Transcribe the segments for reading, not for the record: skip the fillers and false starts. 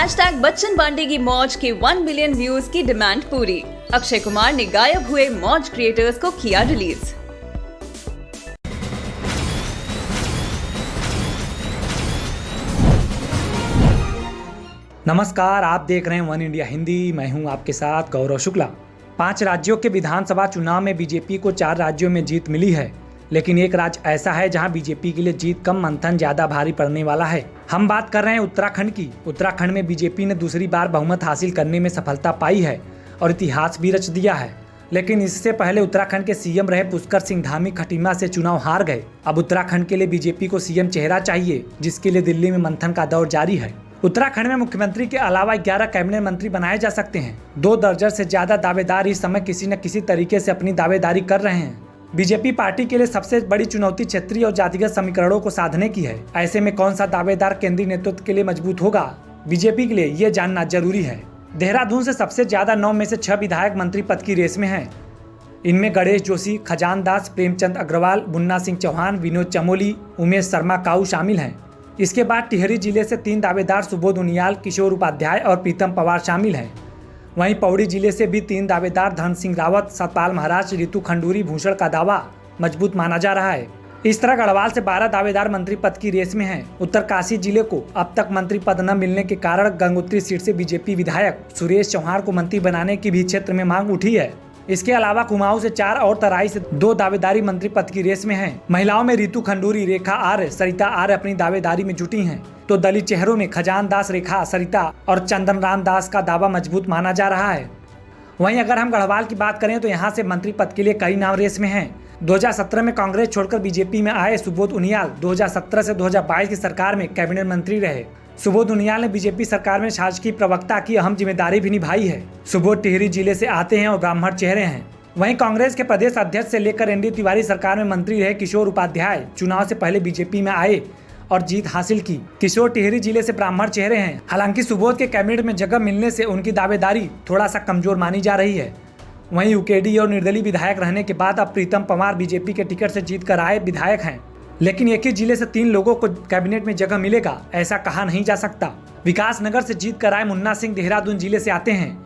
बच्चन बांडे की मौज के 1 मिलियन व्यूज की डिमांड पूरी। अक्षय कुमार ने गायब हुए मौज क्रिएटर्स को किया रिलीज। नमस्कार, आप देख रहे हैं वन इंडिया हिंदी। मैं हूं आपके साथ गौरव शुक्ला। 5 राज्यों के विधानसभा चुनाव में बीजेपी को 4 राज्यों में जीत मिली है, लेकिन एक राज्य ऐसा है जहां बीजेपी के लिए जीत कम मंथन ज्यादा भारी पड़ने वाला है। हम बात कर रहे हैं उत्तराखंड की। उत्तराखंड में बीजेपी ने दूसरी बार बहुमत हासिल करने में सफलता पाई है और इतिहास भी रच दिया है। लेकिन इससे पहले उत्तराखंड के सीएम रहे पुष्कर सिंह धामी खटीमा से चुनाव हार गए। अब उत्तराखंड के लिए बीजेपी को सीएम चेहरा चाहिए, जिसके लिए दिल्ली में मंथन का दौर जारी है। उत्तराखंड में मुख्यमंत्री के अलावा 11 कैबिनेट मंत्री बनाए जा सकते हैं। 2 दर्जन से ज्यादा दावेदार इस समय किसी न किसी तरीके से अपनी दावेदारी कर रहे हैं। बीजेपी पार्टी के लिए सबसे बड़ी चुनौती क्षेत्रीय और जातिगत समीकरणों को साधने की है। ऐसे में कौन सा दावेदार केंद्रीय नेतृत्व के लिए मजबूत होगा, बीजेपी के लिए ये जानना जरूरी है। देहरादून से सबसे ज्यादा 9 में से 6 विधायक मंत्री पद की रेस में हैं। इनमें गणेश जोशी, खजान दास, प्रेमचंद अग्रवाल, मुन्ना सिंह चौहान, विनोद चमोली, उमेश शर्मा काऊ शामिल हैं। इसके बाद टिहरी जिले से 3 दावेदार सुबोध उनियाल, किशोर उपाध्याय और प्रीतम पवार शामिल हैं। वहीं पौड़ी जिले से भी 3 दावेदार धन सिंह रावत, सतपाल महाराज, रितु खंडूरी, भूषण का दावा मजबूत माना जा रहा है। इस तरह गढ़वाल से 12 दावेदार मंत्री पद की रेस में हैं। उत्तरकाशी जिले को अब तक मंत्री पद न मिलने के कारण गंगोत्री सीट से बीजेपी विधायक सुरेश चौहान को मंत्री बनाने की भी क्षेत्र में मांग उठी है। इसके अलावा कुमाऊं से 4 और तराई से 2 दावेदारी मंत्री पद की रेस में हैं। महिलाओं में रितु खंडूरी, रेखा आर्य, सरिता आर्य अपनी दावेदारी में जुटी हैं, तो दलित चेहरों में खजान दास, रेखा, सरिता और चंदन राम दास का दावा मजबूत माना जा रहा है। वहीं अगर हम गढ़वाल की बात करें तो यहाँ से मंत्री पद के लिए कई नाम रेस में हैं। 2017 में कांग्रेस छोड़कर बीजेपी में आए सुबोध उनियाल 2017 से 2022 की सरकार में कैबिनेट मंत्री रहे। सुबोध उनियाल ने बीजेपी सरकार में शासकीय प्रवक्ता की अहम जिम्मेदारी भी निभाई है। सुबोध टिहरी जिले से आते हैं और ब्राह्मण चेहरे हैं। वहीं कांग्रेस के प्रदेश अध्यक्ष से लेकर एनडी तिवारी सरकार में मंत्री रहे किशोर उपाध्याय चुनाव से पहले बीजेपी में आए और जीत हासिल की। किशोर टिहरी जिले से ब्राह्मण चेहरे हैं। हालांकि सुबोध के कैबिनेट में जगह मिलने से उनकी दावेदारी थोड़ा सा कमजोर मानी जा रही है। वहीं यूकेडी और निर्दलीय विधायक रहने के बाद अब प्रीतम पवार बीजेपी के टिकट से जीत कर आए विधायक हैं। लेकिन एक ही जिले से 3 लोगों को कैबिनेट में जगह मिलेगा, ऐसा कहा नहीं जा सकता। विकास नगर से जीत कर आए मुन्ना सिंह देहरादून जिले से आते हैं।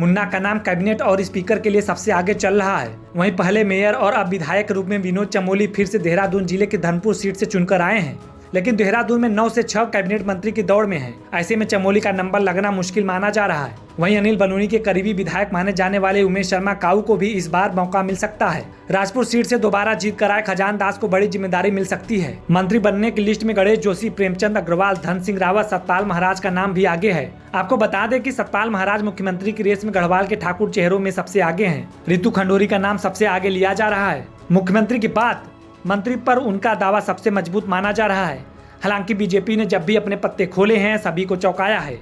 मुन्ना का नाम कैबिनेट और स्पीकर के लिए सबसे आगे चल रहा है। वहीं पहले मेयर और अब विधायक के रूप में विनोद चमोली फिर से देहरादून जिले के धनपुर सीट से चुनकर आए हैं। लेकिन देहरादून में 9 से 6 कैबिनेट मंत्री की दौड़ में है। ऐसे में चमोली का नंबर लगना मुश्किल माना जा रहा है। वहीं अनिल बलूनी के करीबी विधायक माने जाने वाले उमेश शर्मा काऊ को भी इस बार मौका मिल सकता है। राजपुर सीट से दोबारा जीत कर आए खजान दास को बड़ी जिम्मेदारी मिल सकती है। मंत्री बनने की लिस्ट में गणेश जोशी, प्रेमचंद अग्रवाल, धन सिंह रावत, सतपाल महाराज का नाम भी आगे है। आपको बता दें कि सतपाल महाराज मुख्यमंत्री की रेस में गढ़वाल के ठाकुर चेहरों में सबसे आगे हैं। रितु खंडूरी का नाम सबसे आगे लिया जा रहा है। मुख्यमंत्री की बात, मंत्री पर उनका दावा सबसे मजबूत माना जा रहा है। हालांकि बीजेपी ने जब भी अपने पत्ते खोले हैं सभी को चौंकाया है।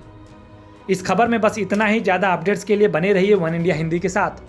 इस खबर में बस इतना ही। ज़्यादा अपडेट्स के लिए बने रहिए वन इंडिया हिंदी के साथ।